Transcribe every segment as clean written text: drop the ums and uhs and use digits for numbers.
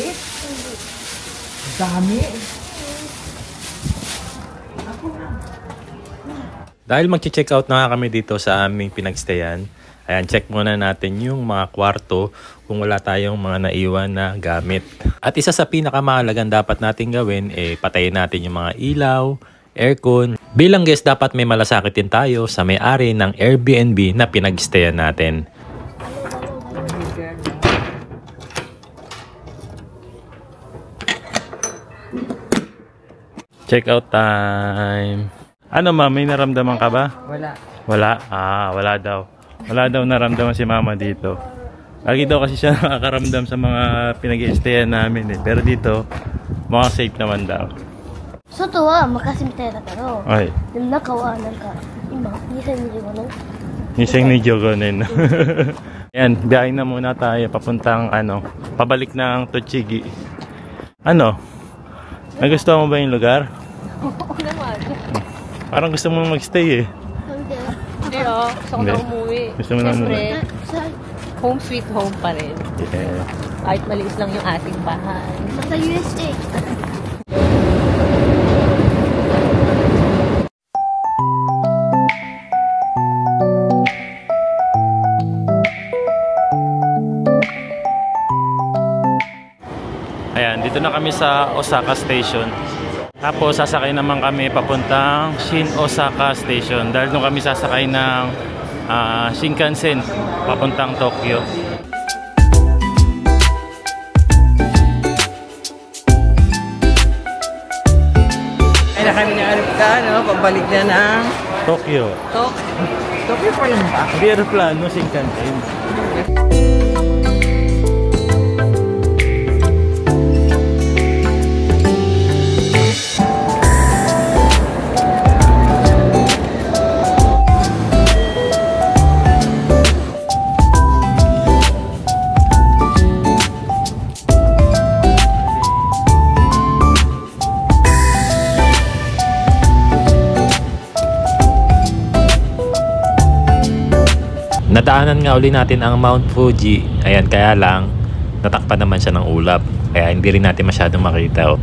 maliit? Dami. Dahil mag-check out na kami dito sa aming pinagstayan, ayan, check muna natin yung mga kwarto kung wala tayong mga naiwan na gamit. At isa sa pinakamahalagang dapat natin gawin, patayin natin yung mga ilaw, aircon. Bilang guest, dapat may malasakit din tayo sa may-ari ng Airbnb na pinagstayan natin. Check out time. Ano ma, may naramdaman ka ba? Wala. Wala? Wala daw. Wala daw naramdaman si mama dito. Lagi daw kasi siya nakakaramdam sa mga pinag-i-stayan namin Pero dito, mukhang safe naman daw. So tuwa, makasimtera ka no? Ay. Yung nakawanan ka. Nisang ni Jogonen. Yan, biyahe na muna tayo papuntang pabalik ng Tochigi. Nagustuhan mo ba yung lugar? Oo naman. Parang gusto mo magstay Hindi. Hindi gusto ko na umuwi. Gusto mo na umuwi? Home sweet home pa rin. Yeah. Kahit maliit lang yung ating bahay. Sa USA. Ayan, dito na kami sa Osaka Station. Tapos sasakay naman kami papuntang Shin Osaka Station. Dahil nung kami sasakay ng Shinkansen papuntang Tokyo. Ay na kami ng aeroplano, pabalik na ng Tokyo. Tokyo pa lang ba? Hindi aeroplano, Shinkansen. Nadaanan nga uli natin ang Mount Fuji. Ayan, kaya lang natakpan naman siya ng ulap. Kaya hindi rin natin masyadong makita.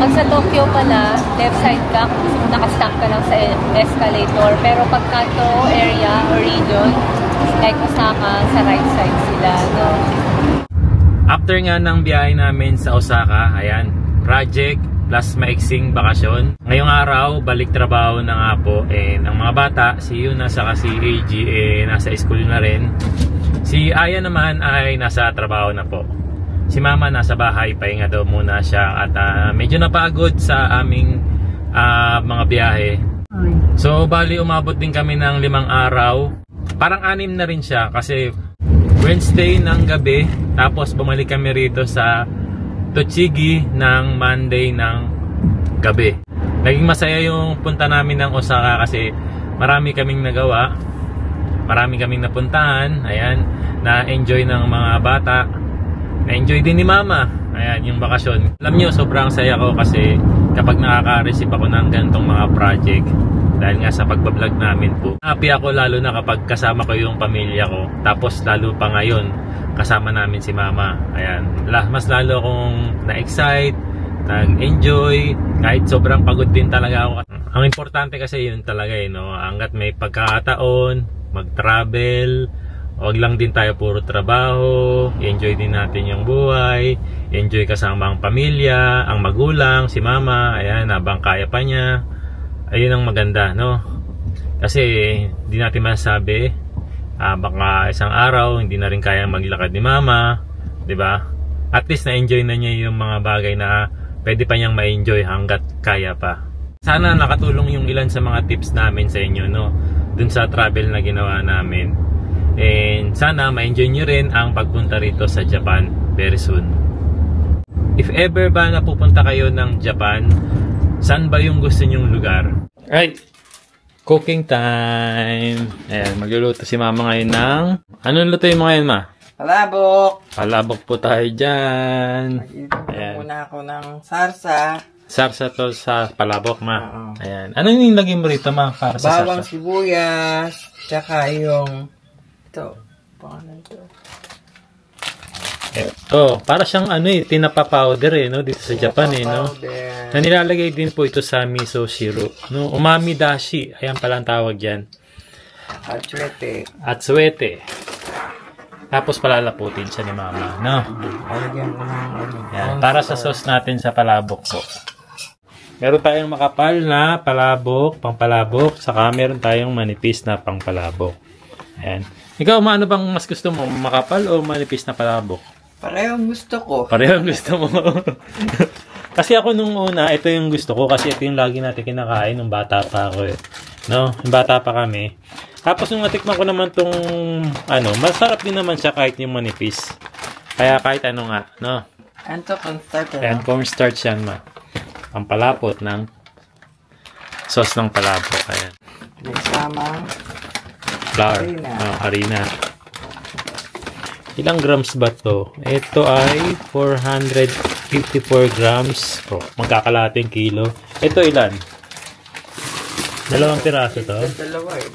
Pag sa Tokyo pala, left side ka, nakastack ka lang sa escalator. Pero pag Kanto area or region, like Osaka, sa right side sila. No? After nga ng biyahe namin sa Osaka, ayan, project plus maiksing bakasyon. Ngayong araw, balik trabaho na nga po. And ang mga bata, si Yuna saka si AG, nasa school na rin. Si Aya naman ay nasa trabaho na po. Si mama nasa bahay, pahinga daw muna siya at medyo napagod sa aming mga biyahe. So bali umabot din kami ng 5 araw. Parang 6 na rin siya kasi Wednesday ng gabi, tapos bumalik kami rito sa Tochigi ng Monday ng gabi. Naging masaya yung punta namin ng Osaka kasi marami kaming nagawa, marami kaming napuntahan. Ayan, na-enjoy ng mga bata. Na-enjoy din ni mama. Ayan, yung bakasyon. Alam nyo, sobrang saya ko kasi kapag nakaka-receive ako ng ganitong mga project, dahil nga sa pagbablog namin po, happy ako lalo na kapag kasama ko yung pamilya ko. Tapos lalo pa ngayon, kasama namin si mama. Ayan, mas lalo akong na-excite, nag-enjoy, kahit sobrang pagod din talaga ako. Ang importante kasi yun talaga no? Hanggat may pagkakataon, mag-travel, huwag lang din tayo puro trabaho, enjoy din natin yung buhay, enjoy kasama ang pamilya, ang magulang, si mama, ayan, habang kaya pa niya. Ayun ang maganda, no? Kasi hindi natin masasabi, baka isang araw hindi na rin kaya maglakad ni mama, 'di ba? At least na-enjoy na niya yung mga bagay na pwede pa niyang ma-enjoy hanggat kaya pa. Sana nakatulong yung ilan sa mga tips namin sa inyo, no? Dun sa travel na ginawa namin. And sana ma-enjoy nyo rin ang pagpunta rito sa Japan very soon. If ever ba napupunta kayo ng Japan, saan ba yung gusto nyong lugar? Right, cooking time. Ayan, magluluto si mama ngayon ng... Anong lutuin mo ngayon, ma? Palabok! Palabok po tayo dyan. Mag-inom muna ako ng sarsa. Sarsa to sa palabok, ma. Oo. Ayan. Ano yung lagay mo rito, ma? Para sa Bawang sarsa? sibuyas. Tsaka yung... Ito. Paano ito? Ito. Para siyang tinapa powder no? Dito sa Japan no? Powder. Na nilalagay din po ito sa miso syrup. No? Umami dashi. Ayan pala ang tawag dyan. Atsuete. Tapos palalaputin siya ni mama. No? Ayan. Para sa sauce natin sa palabok po. Meron tayong makapal na palabok, pangpalabok, saka meron tayong manipis na pangpalabok. Ayan. Ikaw, ano bang mas gusto mo? Makapal o manipis na palabok? Parehong gusto ko. Parehong gusto mo. Kasi ako nung una, ito yung gusto ko kasi ito yung lagi natin kinakain nung bata pa ako eh. No? Nung bata pa kami. Tapos nung natikman ko naman tong masarap din naman siya kahit yung manipis. Kaya kahit ano nga, no? Ano to, cornstarch? Ayan, cornstarch yan, ma. Ang palapot ng sauce ng palabok. Ayan. Sama. Flour. Harina. Ilang grams ba to? Ito ay 454 grams. Oh, magkakalating kilo. Ito ilan? Dalawang piraso to? Dalawa eh.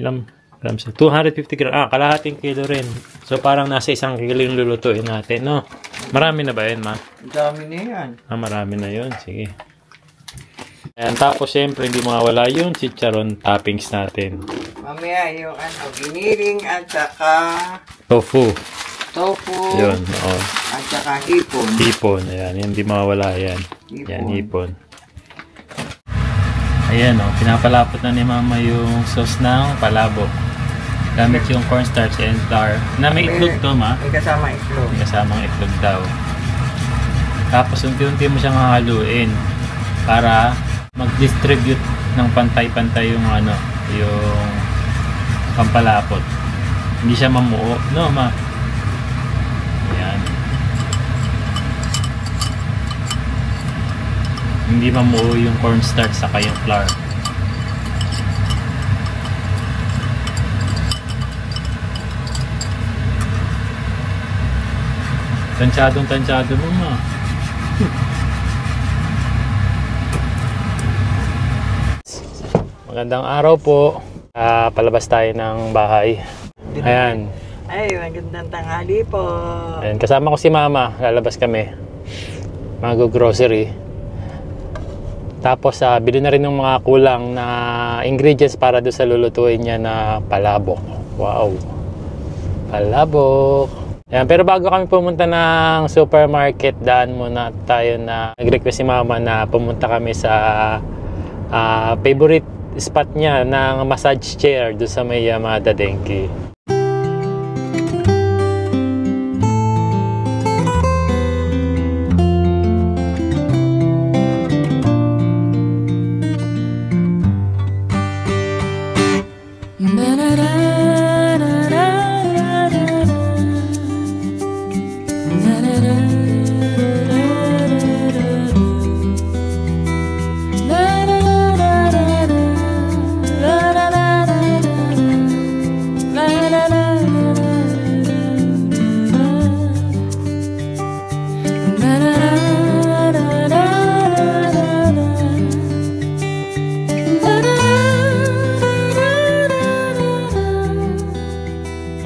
Ilang grams? 250 grams. Kalahating kilo rin. So parang nasa 1 kilo yung lulutuin natin, no? Marami na ba yun, ma? Ang dami na yan. Marami na yun. Sige. Ayan, tapos syempre hindi mawawala yung chicharon toppings natin. Mamaya yung giniling at saka Tofu. Yun, oo. At saka hipon. Hipon, ayan. Hindi mawawala yan. Hipon. Yan, hipon. Ayan, pinapalapot na ni mama yung sauce ng palabok. Gamit yung cornstarch and flour. Na may itlog to, ma. May kasama itlog. May kasamang itlog daw. Tapos unti-unti mo siyang hahaluin para mag-distribute ng pantay-pantay yung yung pampalapot. Hindi siya mamuo, no, ma? Ayan. Hindi mamuo yung cornstarch saka yung flour. Tansyadong-tansyado mo, ma. Magandang araw po. Palabas tayo ng bahay. Ayan. Ay, magandang tanghali po. Ayan. Kasama ko si mama. Lalabas kami. Mag-grocery. Tapos, bili na rin ng mga kulang na ingredients para doon sa lulutuin niya na palabok. Wow. Palabok. Ayan, pero bago kami pumunta ng supermarket, daan muna tayo na nag-request si mama na pumunta kami sa favorite spot niya ng massage chair doon sa may Yamada Denki.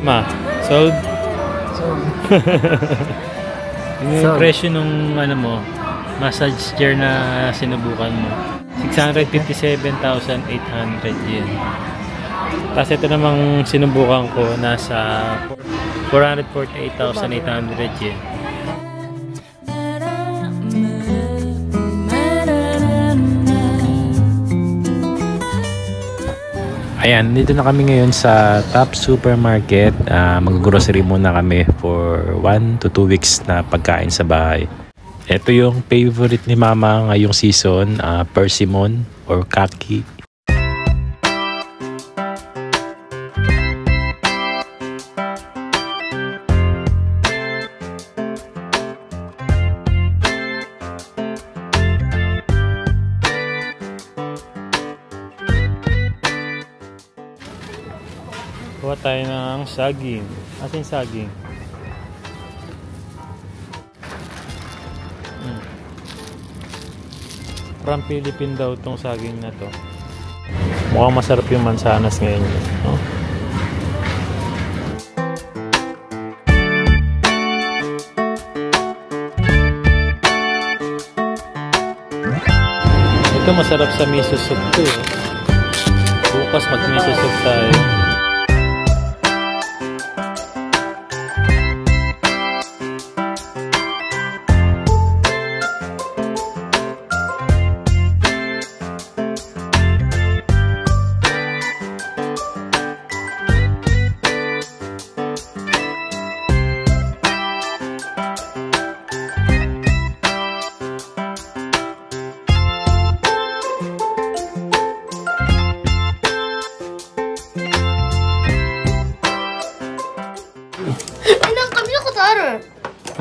Ma, sold? Yung presyo nung massage chair na sinubukan mo, 657,800 yen. Tapos ito namang sinubukan ko, nasa 448,800 yen. Ayan, dito na kami ngayon sa Top Supermarket. Mag-grocery muna kami for 1 to 2 weeks na pagkain sa bahay. Ito yung favorite ni mama ngayong season, persimmon or kaki. Kuha tayo ng saging. Ating saging. From Philippine daw tong saging na to. Mukhang masarap yung mansanas ngayon. No? Ito masarap sa miso soup to eh. Bukas mag miso soup tayo.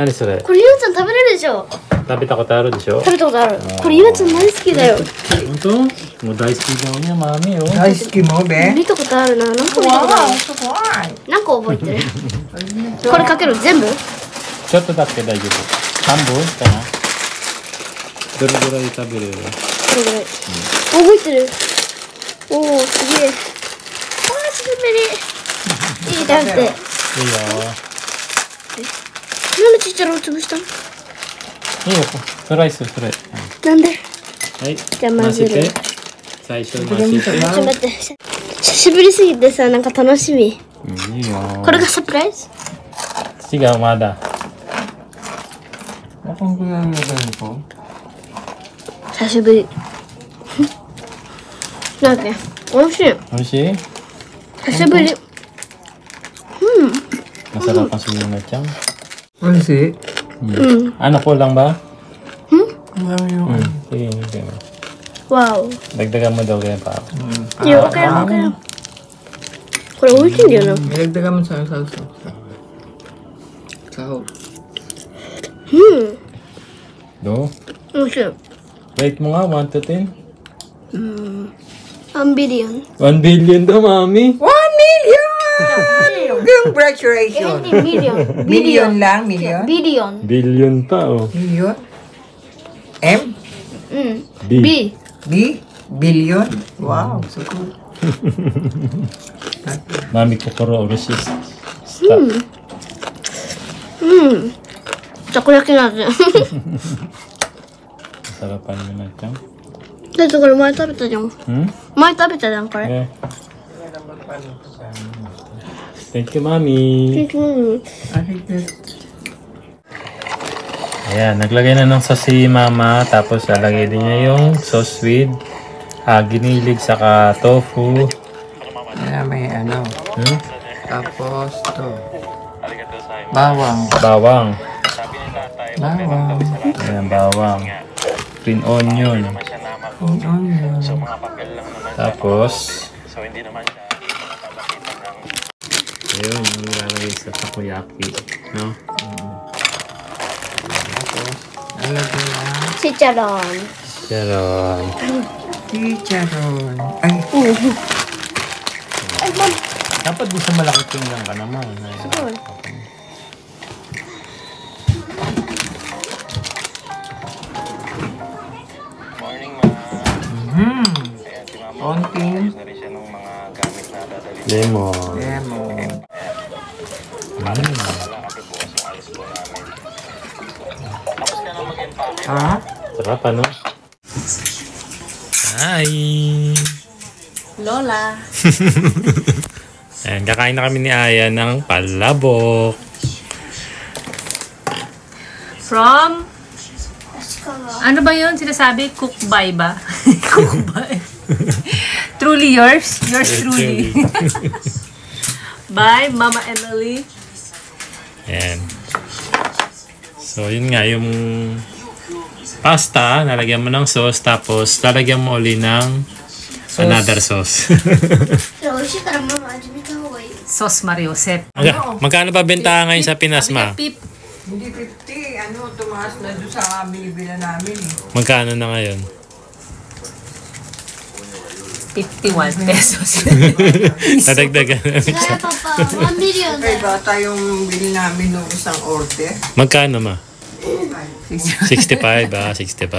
何それこれゆうちゃん食べれるでしょ食べたことあるでしょ食べたことあるこれゆうちゃん大好きだよ本当もう大好きだよマミよ大好きもべ見たことあるな何個見たことあるすごい何個覚えてるこれかける全部ちょっとだけ大丈夫半分かなどれぐらい食べれるこれぐらい覚えてるおおすげえ久しぶりいい食べていいよなんでちっちゃいの潰したのいいよトライするそれなんではいじゃあ混ぜる最初に混ぜてちょっと待って久しぶりすぎてさなんか楽しみいいよこれがサプライズ違うまだ Akong pinag-ibig ko. 久しぶりなんかねおいしい美味しい久しぶりmasarap ang sumunod siyang Kasi, ano ko lang ba? alam yung Sige, sige. wow Dagdagan mo daw kaya pa. いや、okay lang, okay lang. これ美味しいんだよな。 nilagdagan mo sa salsa. Sahog. Do? 美味しい。 Rate mo nga, 1 to 10? 1 billion。 1 billion daw, mami. 1 million! Congratulations! million。 Million lang, million? billion。 Billion pa, oh. Million? M? うん。 B. B。 B? Billion? Wow, so cool. Mami, kokoro, oroshi. Stop. たこ焼きなんだよ。 Sarapan mo na siyang. だってこれ前食べたじゃん。 前食べたじゃん、これ。 Okay. Thank you, mami. Ayan, naglagay na ng sauce si mama. Tapos lalagay din niya yung sauce with ginilig saka tofu. Ayan, may ano. Hmm? Tapos to. Bawang. Bawang. Bawang. Ayan, bawang. Green onion. Onion. Tapos, ayun, yung nilalagay sa takoyaki. No? Tapos, nalagay na. Chicharon. Charon. Chicharon. Ay, Ay, ma'am. Dapat di sa malaki pinggan ka naman. Siguro. konting Lemon. lemon. Ha? Sarap ano? Hi! Lola. Ayan, kakain na kami ni Aya ng palabok. From? Ano ba yun? Sinasabi? Cookbay ba? Cookbay. Truly yours? Yours truly. By Mama Emily. Ayan. So, yun nga, yung pasta, nalagyan mo ng sauce, tapos lalagyan mo uli ng another sauce. 美味しいからママ味見た方がいい。 Sauce Mariosep. Magkano ba benta ngayon sa Pinas, ma? Pip. Hindi 50. Ano, tumaas na doon sa binibila namin eh. Magkano na ngayon? 51 pesos. Nadagdagan namin siya. Kaya papa, 1 million. Ay, bata yung bili namin ng isang order. Magkano ma? 65 ah, 65.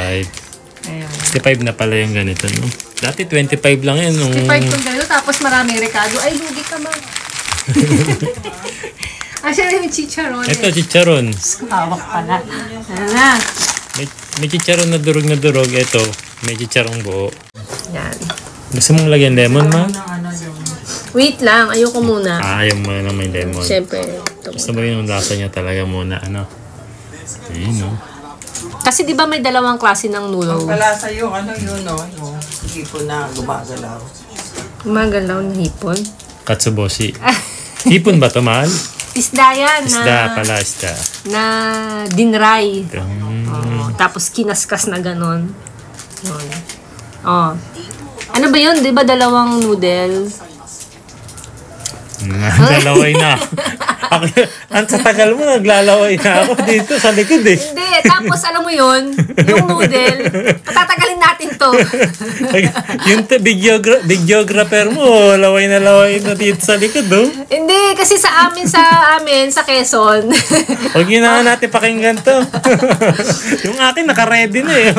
Ayun. 65 na pala yung ganito, no? Dati 25 lang yan. 55 kung gano'n, tapos maraming rekado. Ay, lugi ka ma. Asya na yung chicharon. Ito, chicharon. Hawak pala. Ayan na. May chicharon na durog. Ito, may chicharong buo. Yan. Gusto mong lagyan lemon, ma? Wait lang, ayoko muna. Ayaw mo na may lemon. Siyempre. Ito. Gusto mo yung lasa niya talaga muna, ano? Ayun, no? Kasi di ba may dalawang klase ng noodle? Palasa yung ano yun, no? Yung hipon na gumagalaw. Gumagalaw ng hipon? Katsuboshi. Hipon ba ito, mahal? Isda yan Isda pala, isda. na dinray. Tapos kinaskas na ganon. Yun. Oh. Ano ba yun? Di ba dalawang noodle? Naglalaway na. Ang sa tagal mo, naglalaway na ako dito sa likod eh. Hindi. Tapos alam mo yun, yung noodle, patatagalin natin to. Yung big geographer mo, laway na dito sa likod, oh. Hindi, kasi sa amin, sa Quezon. Huwag yun na natin pakinggan to. Yung akin, naka-ready na eh.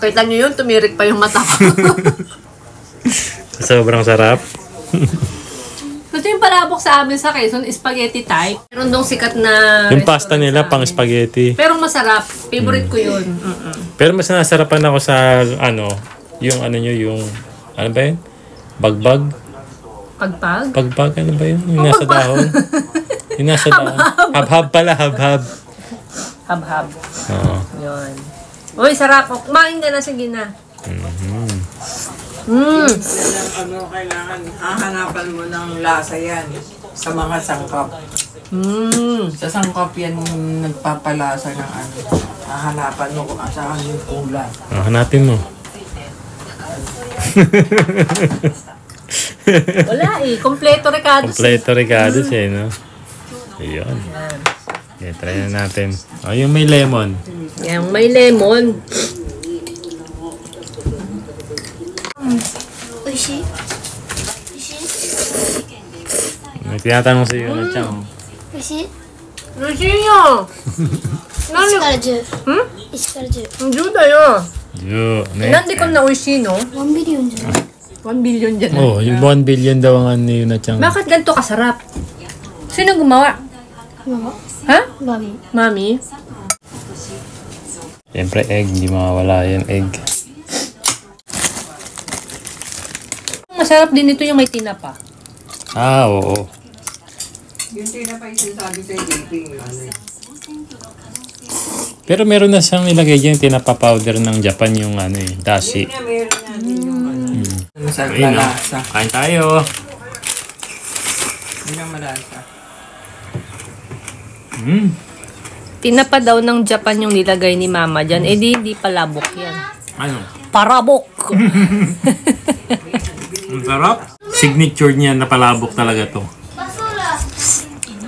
Kita nyo yun, tumirik pa yung mata ko. Sobrang sarap. Ito yung palabok sa amin sa Quezon, spaghetti type. Meron dong sikat na Yung pasta restaurant nila, sa pang amin. spaghetti. Pero masarap. Favorite ko yun. Pero mas nasarapan ako sa, yung ano ba yun? Bagbag? Pagpag? Pagbag, ano ba yun? Yung nasa dahon? Yung nasa dahon. Habhab pala, habhab. Habhab. Oo. Yun. Uy, sarap. Kumain ka na, sige na. Kailangan hahanapan mo ng lasa yan sa mga sangkap. Sa sangkap yan yung nagpapalasa ng ano. Hahanapan mo kung saan yung kulang. Hanapin mo. Wala eh. Kompleto recados. Kompleto recados eh, no? Ayun. Okay, try na natin. Yung may lemon. Yan, may lemon. Oishi. May tinatanong sa iyo na Chang. Oishi. Rosino! 1から10。Hmm?1から10。 Ang juda yun. Yo, Nandi ko na Rosino. 1 billionじゃない。 1 billion dyan. Oh, yung 1 billion daw ang ano yun na Chang. Bakit ganito kasarap? Sino gumawa? ママ。 Ha? マミ。 Mami? Siyempre egg, hindi mawawala yung egg. Masarap din ito yung may tinapa. Oo. Yung tinapay sinasabi sa baking, ano yun. Pero meron na siyang nilagay dyan, tinapa-powder ng Japan yung dashi. Meron natin yung ano. Sa Ayun, no? malasa. Kain tayo. Yun ang malasa. Tinapa daw ng Japan yung nilagay ni Mama dyan. Eh di palabok yan. Ano? Parabok! Ang sarap. Signature niya na palabok talaga to.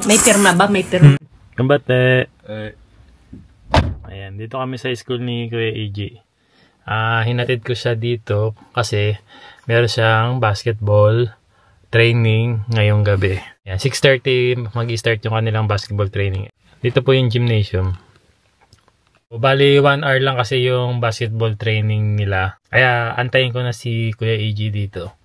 May pirma ba? May pirma. Kambate. Ayan, dito kami sa school ni Kuya EJ. Hinatid ko siya dito kasi meron siyang basketball training ngayong gabi. Ayan, 6:30 mag-start yung kanilang basketball training. Dito po yung gymnasium. Bali 1 hour lang kasi yung basketball training nila. Kaya antayin ko na si Kuya EJ dito.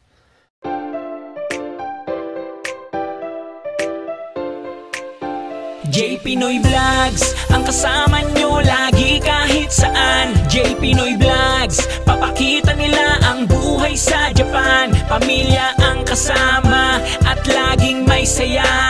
J Pinoy Vlogs, ang kasama nyo lagi kahit saan. J Pinoy Vlogs, papakita nila ang buhay sa Japan. Pamilya ang kasama at laging may saya.